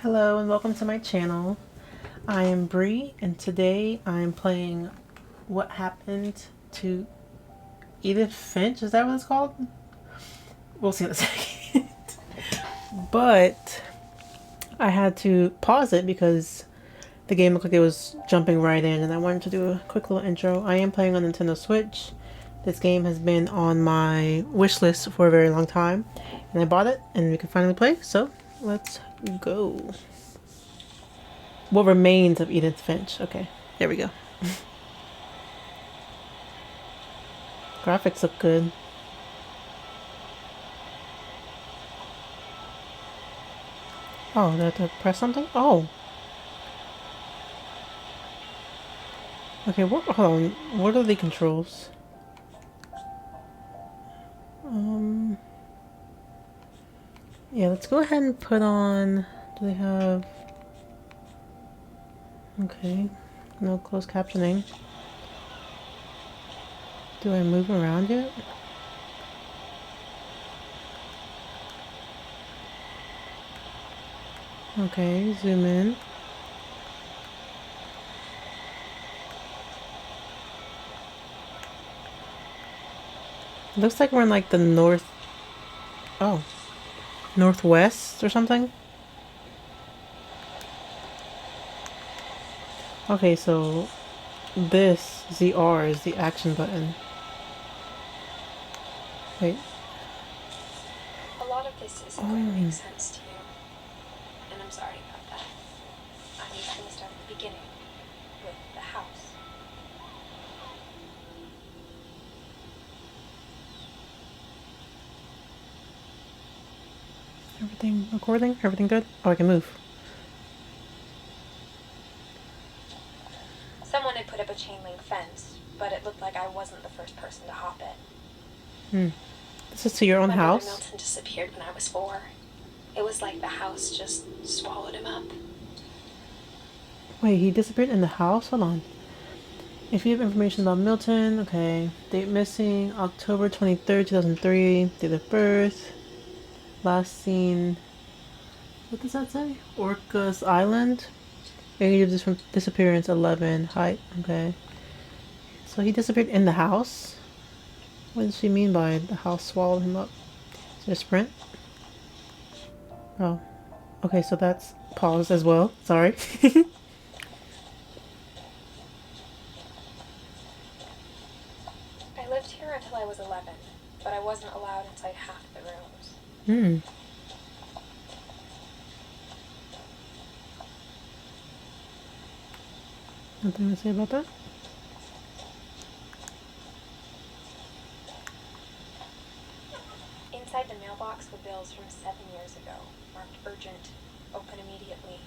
Hello and welcome to my channel. I am Bree and today I am playing What Happened to Edith Finch. Is that what it's called? We'll see in a second. But I had to pause it because the game looked like it was jumping right in and I wanted to do a quick little intro. I am playing on Nintendo Switch. This game has been on my wish list for a very long time and I bought it and we can finally play, so let's go. What Remains of Edith Finch. Okay, there we go. Graphics look good. Oh, do I have to press something? Oh. Okay, hold on. What are the controls? Yeah, let's go ahead and put on... Do they have... Okay. No closed captioning. Do I move around yet? Okay, zoom in. It looks like we're in like the north... Oh. Northwest or something? Okay, so this ZR is the action button. Wait. A lot of this isn't going to make sense to you, and I'm sorry about that. I'm just going to start at the beginning, with the house. Everything recording? Everything good? Oh, I can move. Someone had put up a chain link fence, but it looked like I wasn't the first person to hop it. This is to your own My house? brother Milton disappeared when I was 4. It was like the house just swallowed him up. Wait, he disappeared in the house? Hold on. If you have information about Milton, okay. Date missing, October 23rd, 2003. Date of birth. Last seen... What does that say? Orcas Island? Age of disappearance, 11. Height, okay. So he disappeared in the house? What does she mean by the house swallowed him up? Is it a sprint? Oh. Okay, so that's paused as well. Sorry. I lived here until I was 11, but I wasn't allowed inside half the rooms. Nothing to say about that? Inside the mailbox were bills from 7 years ago, marked urgent, open immediately.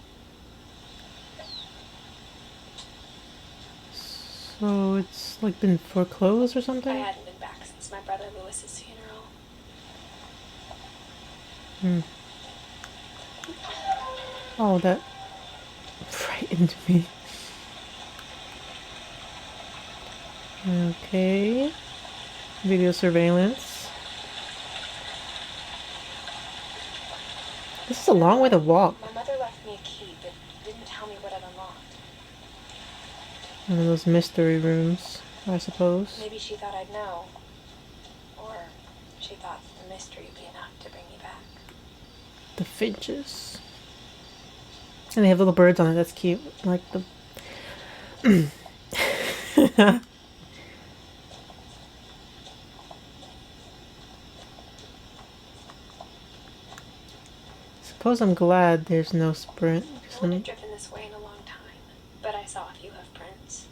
So it's like been foreclosed or I something? hadn't been back since my brother Lewis's funeral. Oh, that frightened me. Okay. Video surveillance. This is a long way to walk. My mother left me a key, but didn't tell me what it unlocked. One of those mystery rooms, I suppose. Maybe she thought I'd know. Or she thought the mystery would be enough to bring me back. The Finches. And they have little birds on it, that's cute. Like the... Suppose I'm glad there's no sprint. I haven't driven this way in a long time, but I saw a few hoof prints.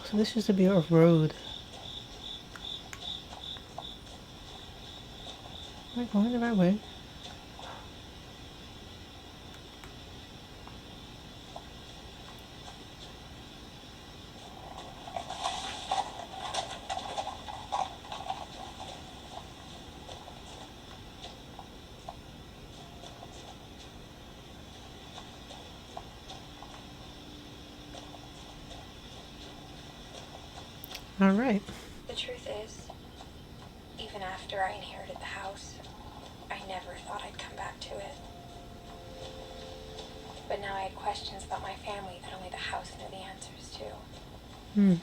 So this used to be a road. Am I going the right way? Alright. The truth is, even after I inherited the house, I never thought I'd come back to it. But now I had questions about my family that only the house knew the answers to. Hmm.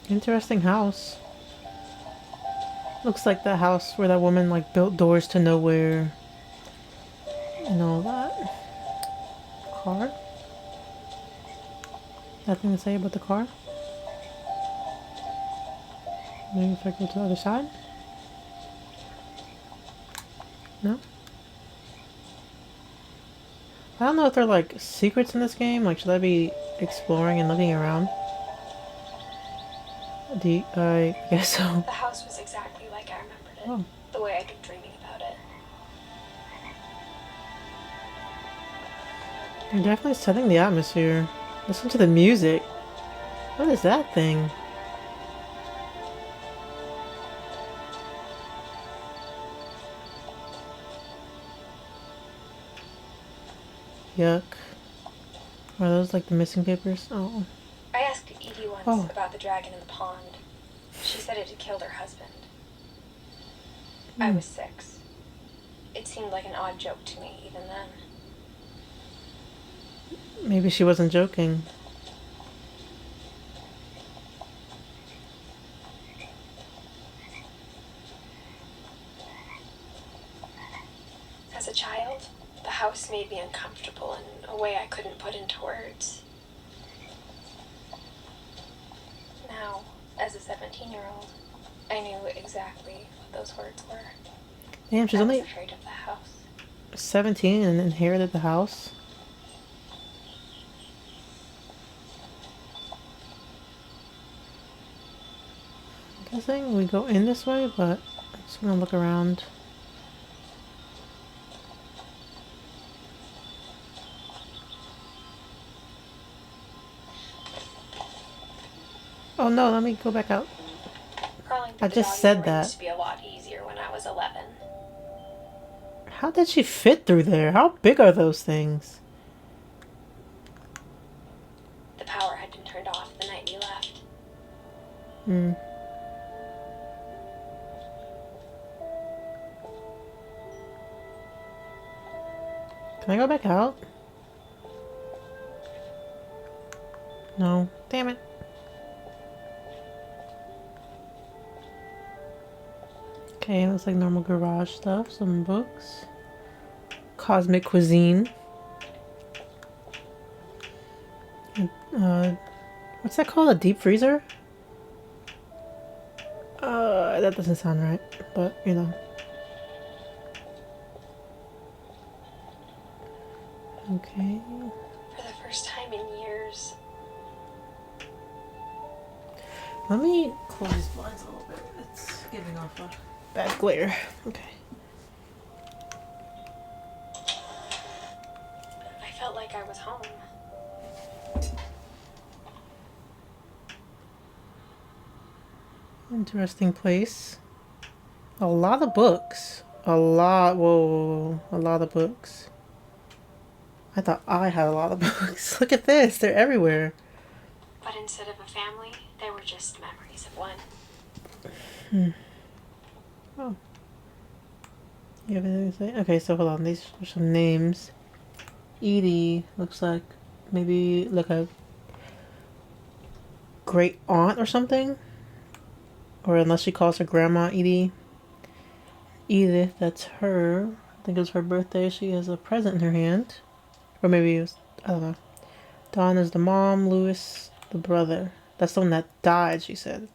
Interesting house. Looks like the house where that woman like built doors to nowhere and all that. Car? Nothing to say about the car? Maybe if I go to the other side? No? I don't know if there are like secrets in this game. Like, should I be exploring and looking around? I guess so. The house was exactly like I remembered it. Oh. The way I'd been dreaming about it. You're definitely setting the atmosphere. Listen to the music. What is that thing? Yuck. Are those like the missing papers? Oh. I asked Edie once about the dragon in the pond. She said it had killed her husband. I was 6. It seemed like an odd joke to me even then. Maybe she wasn't joking. As a child, the house made me uncomfortable in a way I couldn't put into words. Now, as a 17-year-old, I knew exactly what those words were. Damn, she's I only was afraid of the house. 17 and inherited the house. I'm guessing we go in this way, but I'm just gonna look around. Oh no, let me go back out. Crawling I through the just doggy said door that. used to be a lot easier when I was 11. How did she fit through there? How big are those things? The power had been turned off the night we left. Hmm. Can I go back out? No. Damn it. Okay, looks like normal garage stuff. Some books. Cosmic cuisine. What's that called? A deep freezer? That doesn't sound right, but you know. Okay. For the first time in years. Let me close these blinds a little bit. It's giving off a bad glare. Okay. I felt like I was home. Interesting place. A lot of books. A lot. Whoa. A lot of books. I thought I had a lot of books. Look at this. They're everywhere. But instead of a family, they were just memories of one. Oh. You have anything to say? Okay, so hold on. These are some names. Edie looks like maybe like a great aunt or something. Or unless she calls her grandma Edie. Edith, that's her. I think it was her birthday. She has a present in her hand. Or maybe it was, I don't know. Dawn is the mom, Louis the brother. That's the one that died, she said.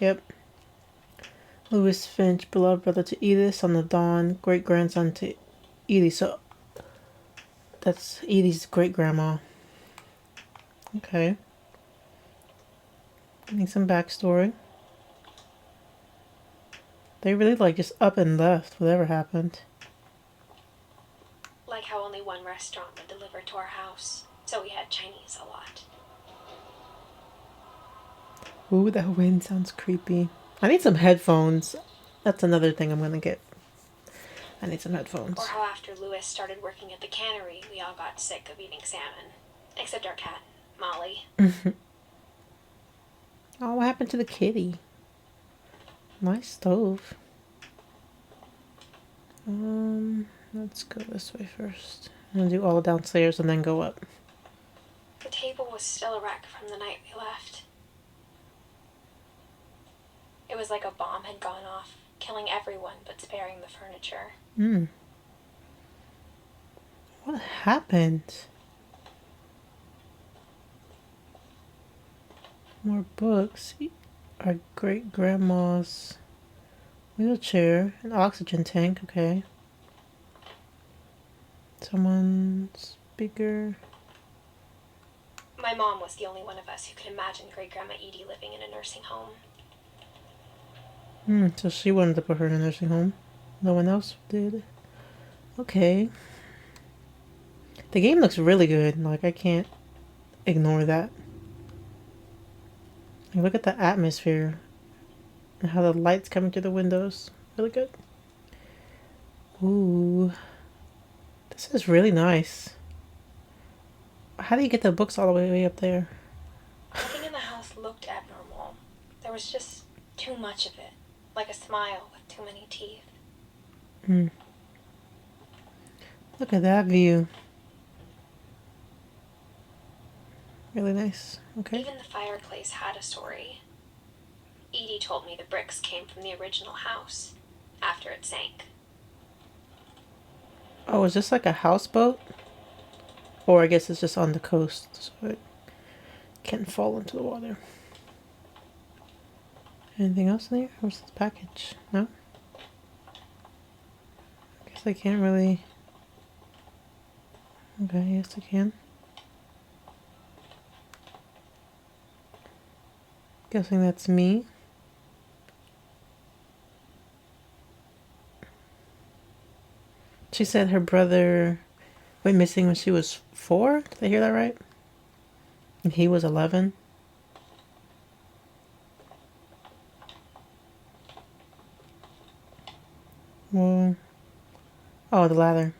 Yep. Louis Finch, beloved brother to Edith, son of Dawn, great grandson to Edie. So that's Edie's great grandma. Okay. Getting some backstory. They really like just up and left, whatever happened. Like how only one restaurant would deliver to our house, so we had Chinese a lot. Ooh, that wind sounds creepy. I need some headphones. That's another thing I'm gonna get. I need some headphones. Or how after Louis started working at the cannery, we all got sick of eating salmon. Except our cat, Molly. Oh, what happened to the kitty? Nice stove. Let's go this way first. And do all downstairs and then go up. The table was still a wreck from the night we left. It was like a bomb had gone off, killing everyone but sparing the furniture. What happened? More books. Our great grandma's wheelchair, an oxygen tank, okay. Someone's speaker. My mom was the only one of us who could imagine Great Grandma Edie living in a nursing home. So she wanted to put her in a nursing home. No one else did. Okay. The game looks really good. Like, I can't ignore that. Like, look at the atmosphere. And how the light's coming through the windows. Really good. Ooh. This is really nice. How do you get the books all the way up there? Nothing in the house looked abnormal. There was just too much of it. Like a smile with too many teeth. Look at that view. Really nice. Okay. Even the fireplace had a story. Edie told me the bricks came from the original house after it sank. Oh, is this like a houseboat? Or I guess it's just on the coast, so it can't fall into the water. Anything else in there? What's this package? No? I guess I can't really... Okay, yes I can. Guessing that's me. She said her brother went missing when she was 4. Did I hear that right? And he was 11. Well, oh, the ladder.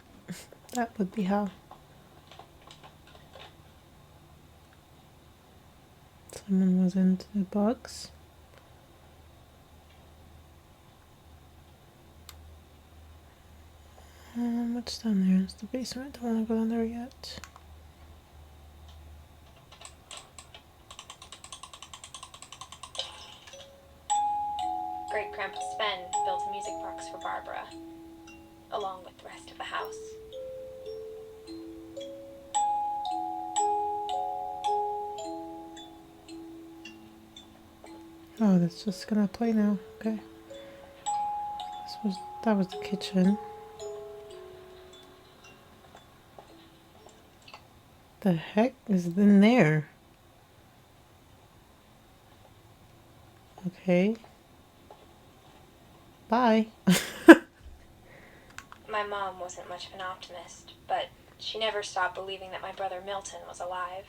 That would be how. Someone was into the box. What's down there? It's the basement. Don't want to go down there yet. Great Grandpa Sven built a music box for Barbara, along with the rest of the house. Oh, that's just gonna play now. Okay. That was the kitchen. The heck is in there? Okay. Bye. My mom wasn't much of an optimist, but she never stopped believing that my brother Milton was alive.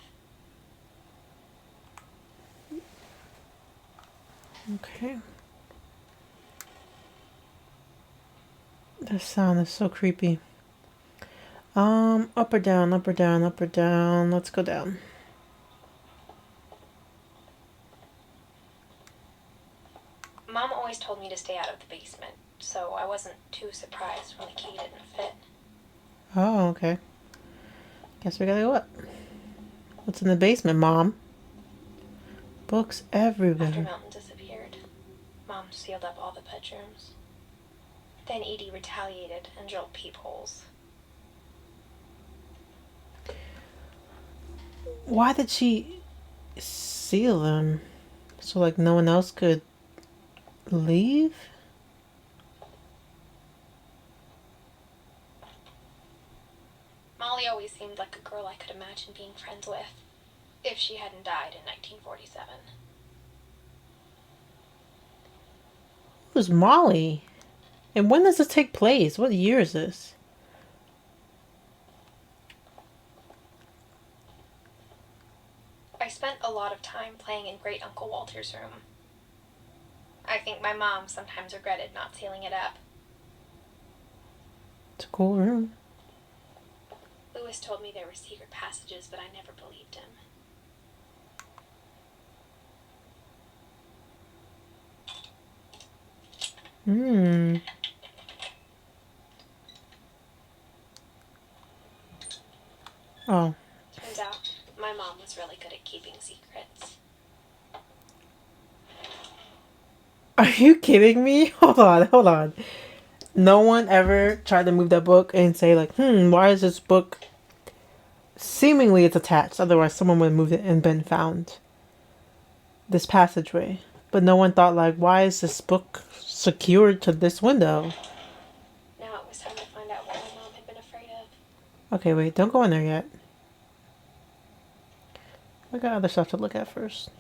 Okay. The sound is so creepy. Up or down, up or down, up or down. Let's go down. Mom always told me to stay out of the basement, so I wasn't too surprised when the key didn't fit. Oh, okay. Guess we gotta go up. What's in the basement, Mom? Books everywhere. After Milton disappeared, Mom sealed up all the bedrooms. Then Edie retaliated and drilled peepholes. Why did she seal them? So like no one else could leave? Molly always seemed like a girl I could imagine being friends with, if she hadn't died in 1947. Who's Molly? And when does this take place? What year is this? I spent a lot of time playing in Great Uncle Walter's room. I think my mom sometimes regretted not sealing it up. It's a cool room. Lewis told me there were secret passages, but I never believed him. Oh. Turns out my mom was really good at keeping secrets. Are you kidding me? Hold on, hold on. No one ever tried to move that book and say like, why is this book seemingly it's attached? Otherwise someone would have moved it and been found. This passageway. But no one thought like, why is this book secured to this window? Now it was time to find out what my mom had been afraid of. Okay, wait, don't go in there yet. We got other stuff to look at first.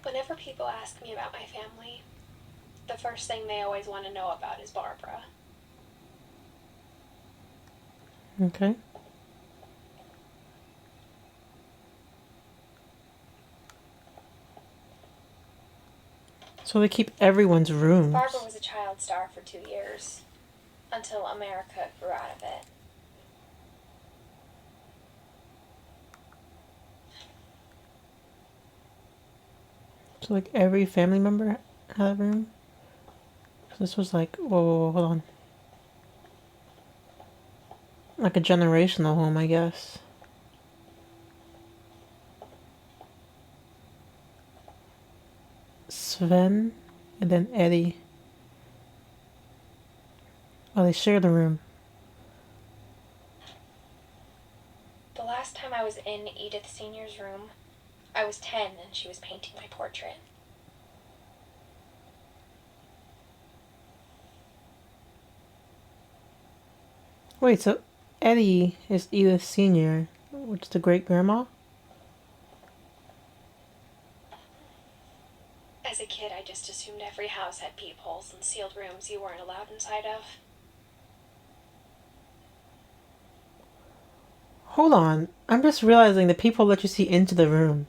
Whenever people ask me about my family, the first thing they always want to know about is Barbara. Okay. So they keep everyone's rooms. Barbara was a child star for 2 years, until America grew out of it. So like every family member had a room? So this was like, whoa, hold on. Like a generational home, I guess. Sven and then Eddie. Oh, they shared a room. The last time I was in Edith Sr.'s room, I was 10 and she was painting my portrait. Wait, so Eddie is Edith Sr., which is the great grandma? As a kid, I just assumed every house had peepholes and sealed rooms you weren't allowed inside of. Hold on. I'm just realizing the people let you see into the room.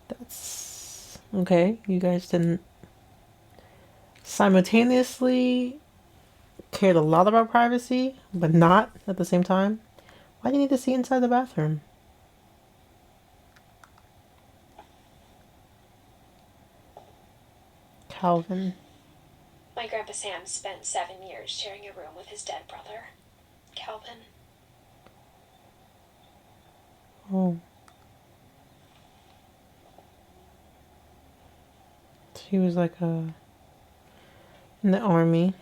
That's... Okay, you guys didn't simultaneously cared a lot about privacy, but not at the same time. Why do you need to see inside the bathroom? Calvin. My Grandpa Sam spent 7 years sharing a room with his dead brother, Calvin. Oh. He was like in the army.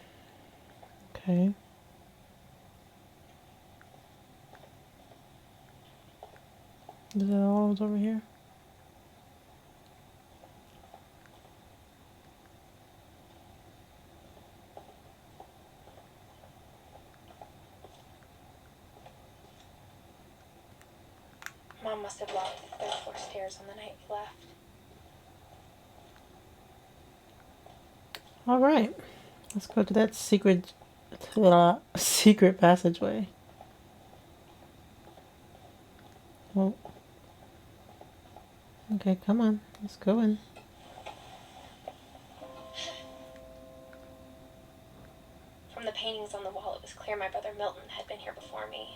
Okay. Is that all was over here? Mom must have locked the third floor stairs on the night we left. All right. Let's go to that secret passageway. Well, okay, come on. Let's go in. From the paintings on the wall, it was clear my brother Milton had been here before me.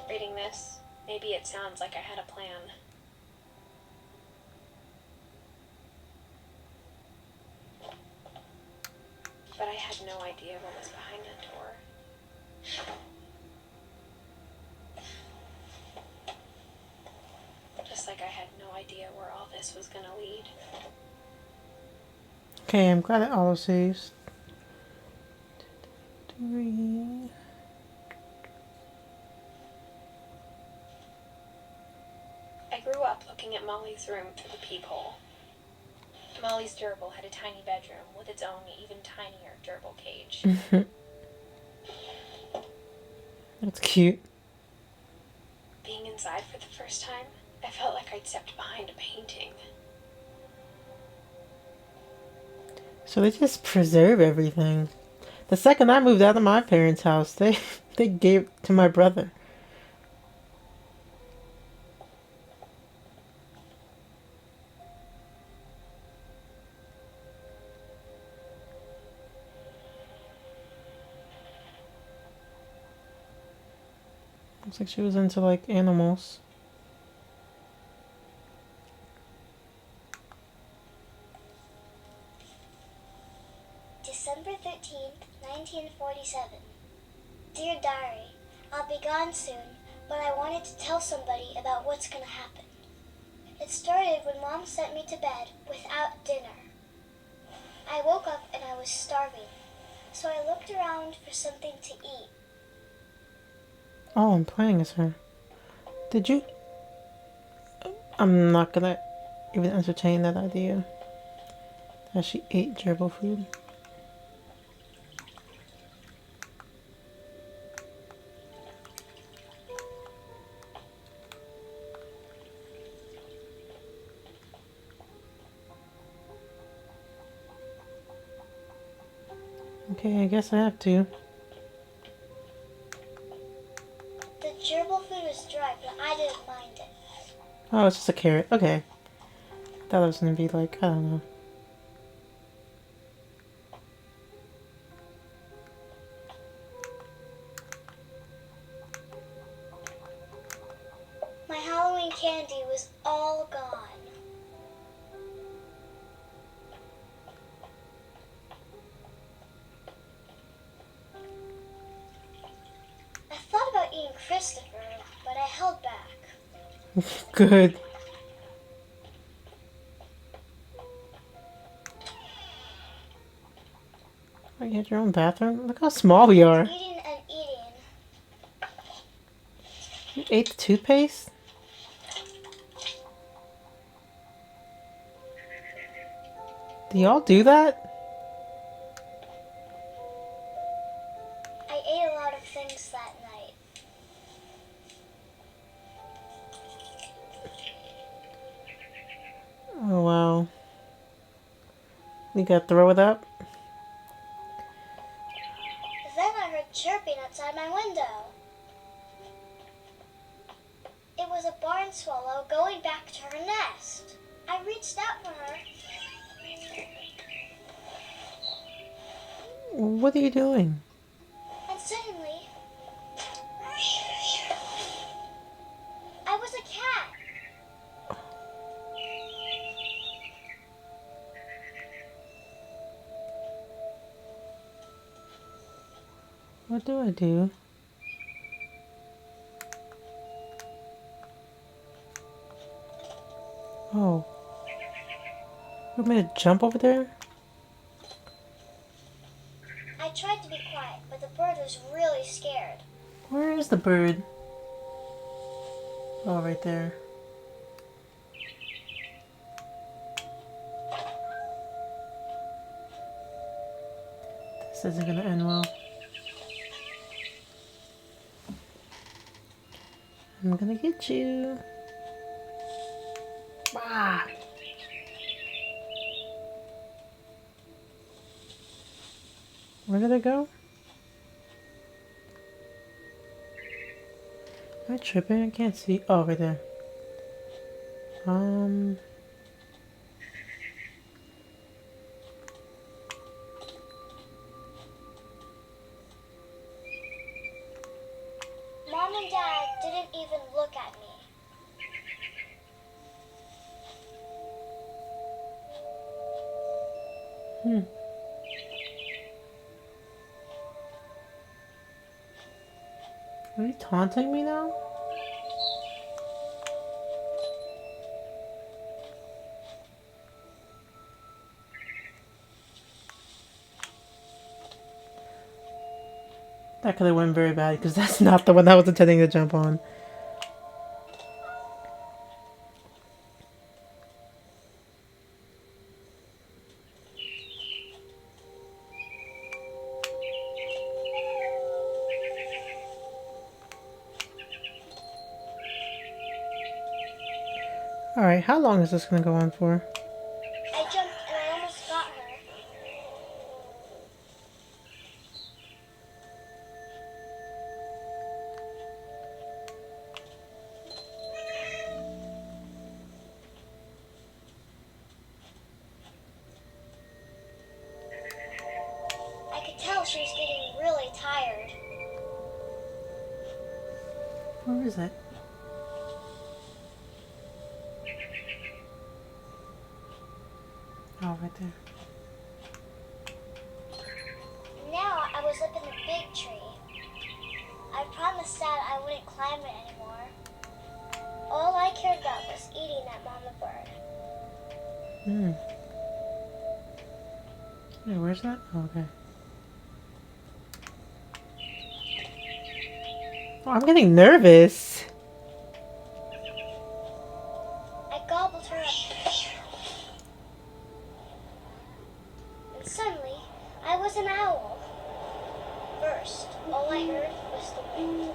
Reading this, maybe it sounds like I had a plan. But I had no idea what was behind that door. Just like I had no idea where all this was gonna lead. Okay, I'm glad it auto saves. 3. I grew up looking at Molly's room through the peephole. Molly's gerbil had a tiny bedroom with its own even tinier gerbil cage. That's cute. Being inside for the first time, I felt like I'd stepped behind a painting. So they just preserve everything. The second I moved out of my parents' house, they gave it to my brother. Looks like she was into like animals. December 13th, 1947. Dear Diary, I'll be gone soon, but I wanted to tell somebody about what's gonna happen. It started when Mom sent me to bed without dinner. I woke up and I was starving, so I looked around for something to eat. Oh, I'm playing as her. Did you? I'm not gonna even entertain that idea. That she ate gerbil food. Okay, I guess I have to. The gerbil food was dry, but I didn't mind it. Oh, it's just a carrot. Okay. I thought it was gonna be like, I don't know. My Halloween candy was all gone. I thought about eating Christopher, but I held back. Good. Oh, you had your own bathroom? Look how small we are. Eating and eating. You ate the toothpaste? Do y'all do that? I ate a lot of things that night. Oh, wow. You gotta throw it up? Then I heard chirping outside my window. It was a barn swallow going back to her nest. I reached out for her. What are you doing? And suddenly, I was a cat. What do I do? Oh. You want me to jump over there? I tried to be quiet, but the bird was really scared. Where is the bird? Oh, right there. This isn't gonna end well. I'm gonna get you. Ah! Where did I go? Am I tripping? I can't see. Oh, right there. Mom and Dad didn't even look at me. Are you taunting me now? That could have went very bad because that's not the one I was intending to jump on. Alright, how long is this gonna go on for? I jumped and I almost got her. I could tell she was getting really tired. Where is it? Oh, right there. Now I was up in the big tree. I promised Dad I wouldn't climb it anymore. All I cared about was eating that mama bird. Hmm. Yeah, where's that? Oh, okay. Oh, I'm getting nervous. I gobbled her up. And suddenly, I was an owl. First, all I heard was the wind.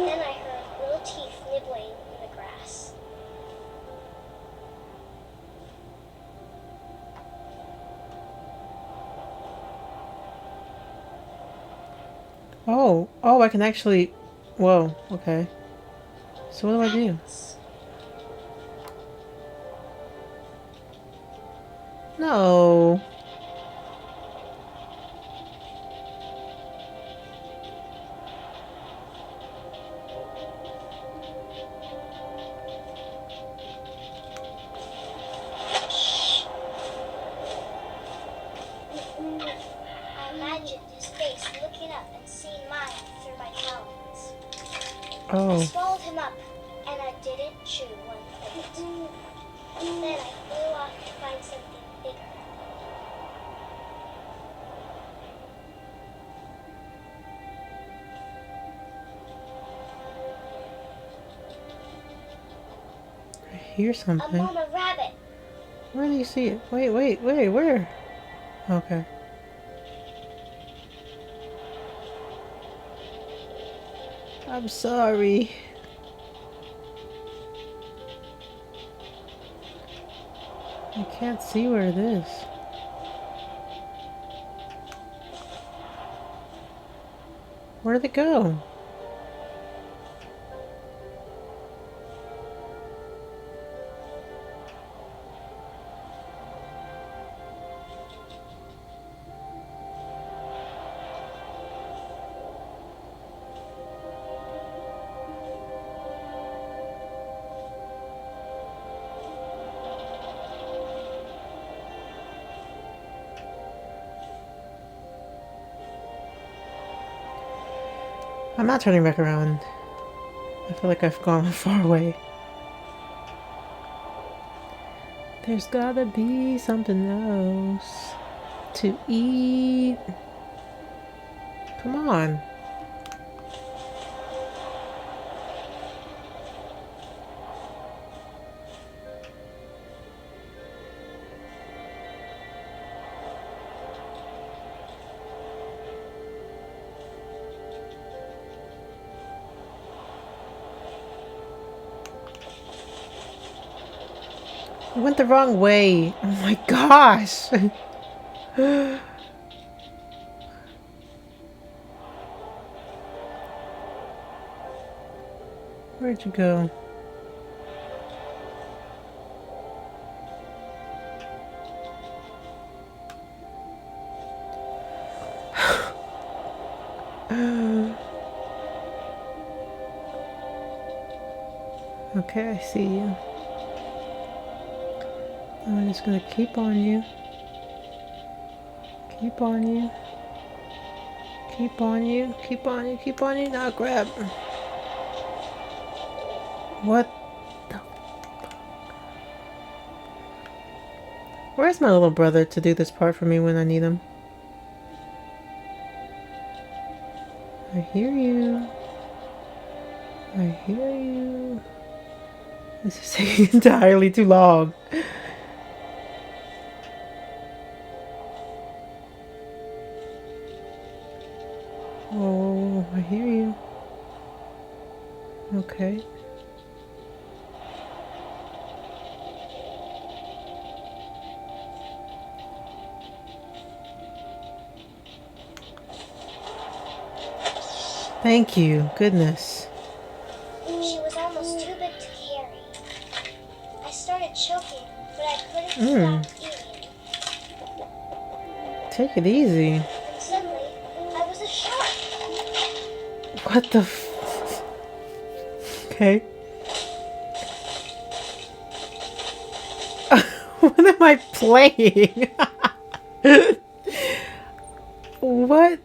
Then I heard little teeth nibbling in the grass. Oh, oh, I can actually... Whoa, okay. So what do I do? Rabbits. No. I imagined his face looking up and seeing mine through my talons. I Oh. swallowed him up, and I didn't chew one bit. Then I flew off to find something bigger. I hear A something. mama rabbit. Where do you see it? Wait, wait, wait, where? Okay. I'm sorry. I can't see where it is. Where did it go? I'm not turning back around. I feel like I've gone far away. There's gotta be something else to eat. Come on. I went the wrong way. Oh my gosh. Where'd you go? Okay, I see you. I'm just gonna keep on you. Keep on you. Keep on you. Keep on you. Keep on you. Now grab. What the? Where's my little brother to do this part for me when I need him? I hear you. I hear you. This is taking entirely too long. Oh, I hear you. Okay. Thank you. Goodness. She was almost too big to carry. I started choking, but I couldn't stop eating. Take it easy. And suddenly, I was a shark. What the f... Okay. What am I playing? What?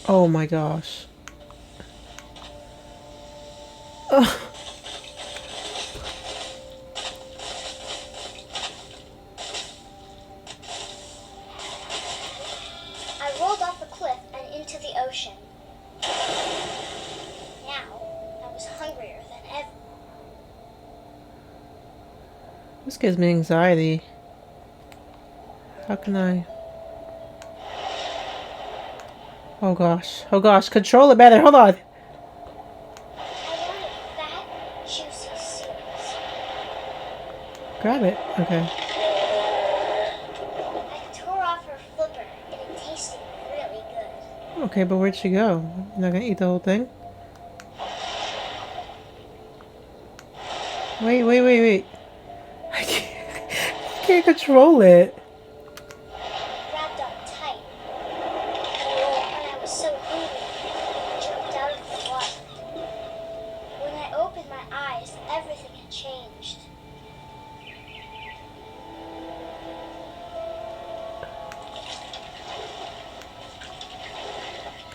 Oh my gosh. Ugh. I rolled off the cliff and into the ocean. Now, I was hungrier than ever. This gives me anxiety. How can I? Oh gosh. Oh gosh. Control it better. Hold on. I wanted fat, juicy seeds. Grab it. Okay. I tore off her flipper and it tasted really good. Okay, but where'd she go? You're not gonna eat the whole thing? Wait, wait, wait, wait. I can't control it. Grabbed on tight. And I was so hungry, I jumped out of the water. When I opened my eyes, everything had changed.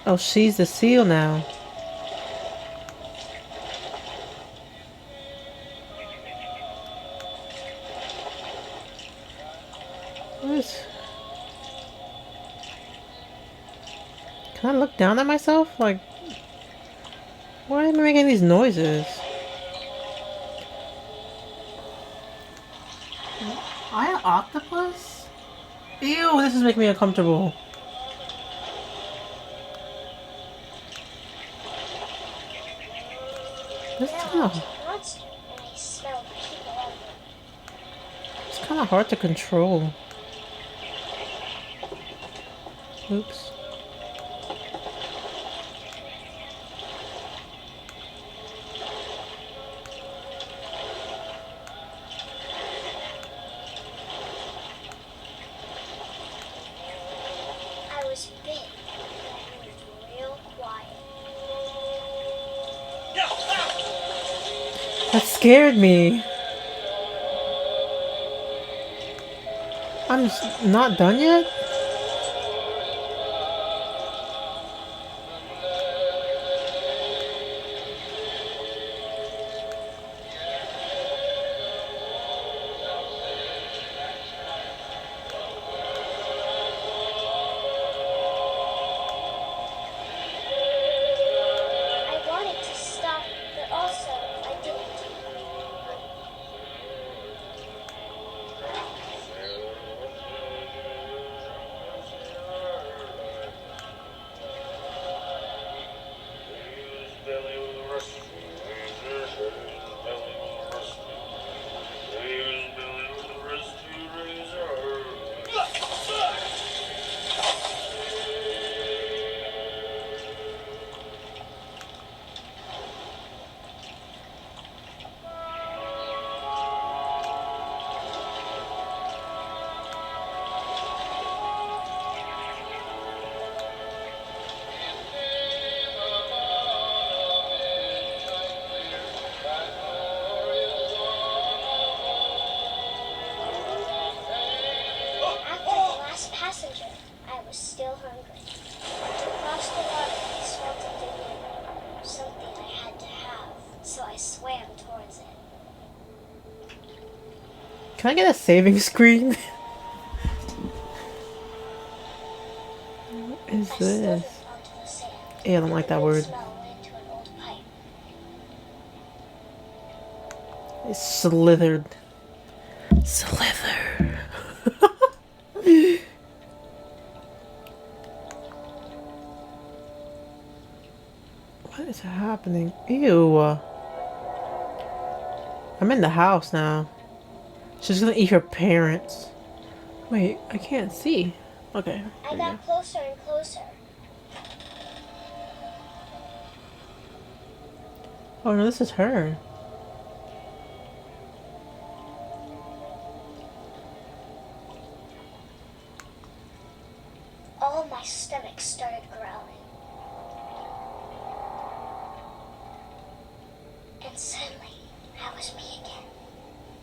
Oh, she's the seal now. What is... Can I look down at myself? Like, why am I making these noises? Am I an octopus? Ew, this is making me uncomfortable. This is Now kind I was of... a monster and I smelled people everywhere. It's kind of hard to control. Oops. I was big and I moved real quiet. That scared me. I'm not done yet? I wanted to stop, but also I didn't. After the last passenger, I was still hungry. Across the water, I smelled something new. Something I had to have, so I swam towards it. Can I get a saving screen? What is I slithered this? onto the sand. Yeah, I don't like that The word. smell went into an old pipe. It slithered. Slither. What is happening? Ew. I'm in the house now. She's gonna eat her parents. Wait, I can't see. Okay. Here I we go. got closer and closer. Oh no, this is her. All my stomach started growling. And suddenly, I was me again.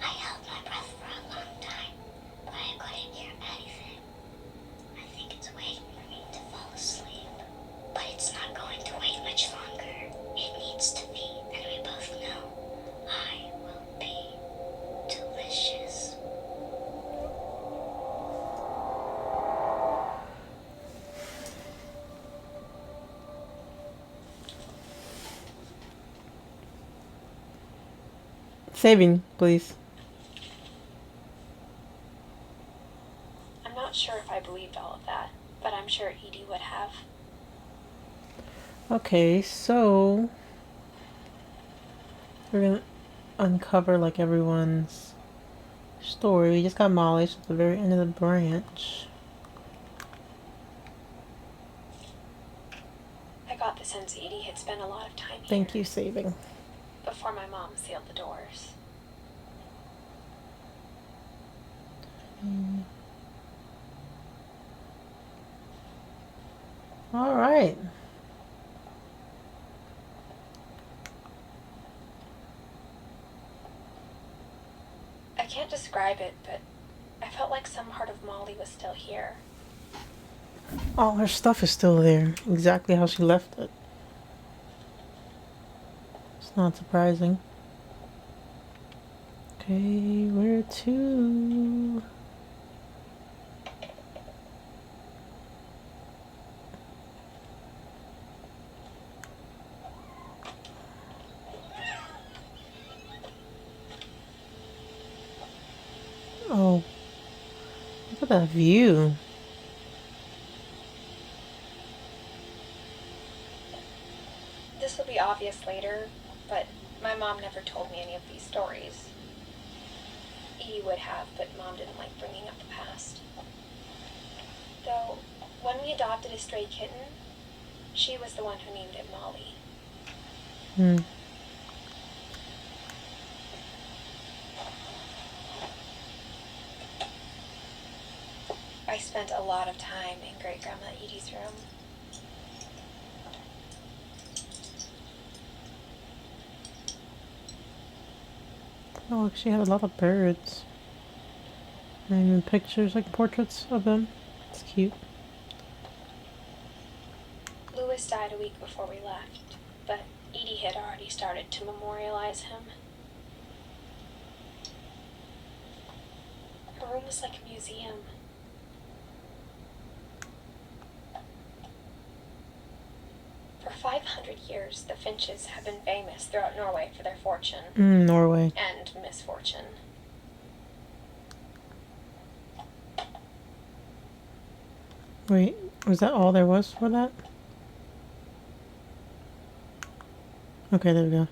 I held my breath for a long time, but I couldn't hear anything. I think it's waiting for me to fall asleep. But it's not going to wait much longer. It needs to be, and we both know I will be delicious. Saving, please. I'm not sure if I believed all of that, but I'm sure Edie would have. Okay, so we're gonna uncover like everyone's story. We just got Molly, she's at the very end of the branch. I got the sense Edie had spent a lot of time here. Thank you, saving. Before my mom sealed the doors. All right. I can't describe it, but I felt like some part of Molly was still here. All her stuff is still there, exactly how she left it. It's not surprising. Okay, where to? Oh, look at that view. This will be obvious later, but my mom never told me any of these stories. Edie would have, but Mom didn't like bringing up the past. Though, when we adopted a stray kitten, she was the one who named it Molly. I spent a lot of time in Great-Grandma Edie's room. Oh, look, she had a lot of birds. And even pictures, like portraits of them. It's cute. Louis died a week before we left, but Edie had already started to memorialize him. Her room was like a museum. For 500 years, the Finches have been famous throughout Norway for their fortune. Norway. And misfortune. Wait, was that all there was for that? Okay, there we go.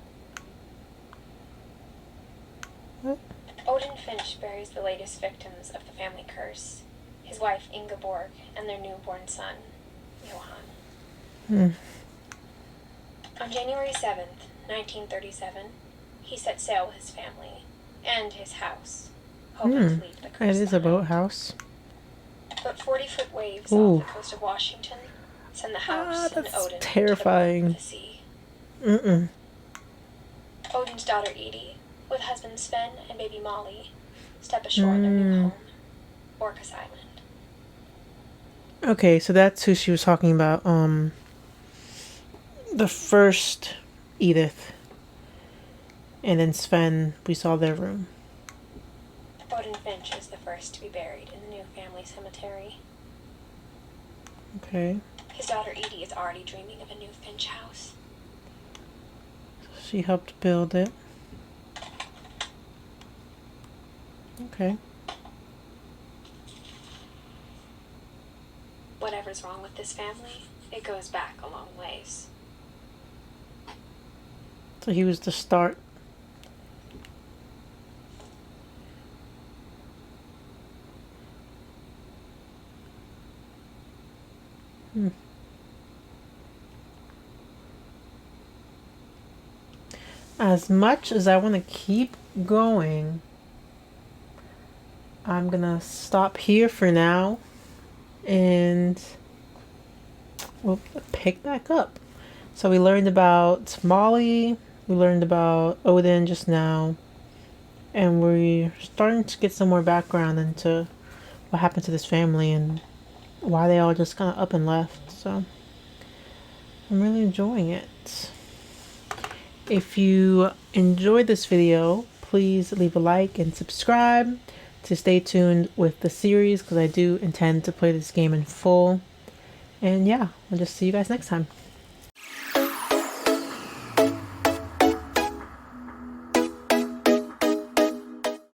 What? Odin Finch buries the latest victims of the family curse, his wife Ingeborg and their newborn son, Johan. On January 7th, 1937, he set sail with his family and his house, hoping to leave the curse It is a behind. boathouse. But 40-foot waves Ooh. off the coast of Washington send the house and That's Odin terrifying. to the bottom of the sea. Mm-mm. Odin's daughter Edie, with husbands Sven and baby Molly, step ashore in their new home, Orcas Island. Okay, so that's who she was talking about. The first Edith. And then Sven, we saw their room. Odin Finch is the first to be buried in the new family cemetery. Okay. His daughter Edie is already dreaming of a new Finch house. She helped build it. Okay. Whatever's wrong with this family, it goes back a long ways. So he was the start. As much as I want to keep going, I'm gonna stop here for now and we'll pick back up. So we learned about Molly We learned about Odin just now, and we're starting to get some more background into what happened to this family and why they all just kind of up and left. So I'm really enjoying it. If you enjoyed this video, please leave a like and subscribe to stay tuned with the series, because I do intend to play this game in full. And yeah, I'll just see you guys next time.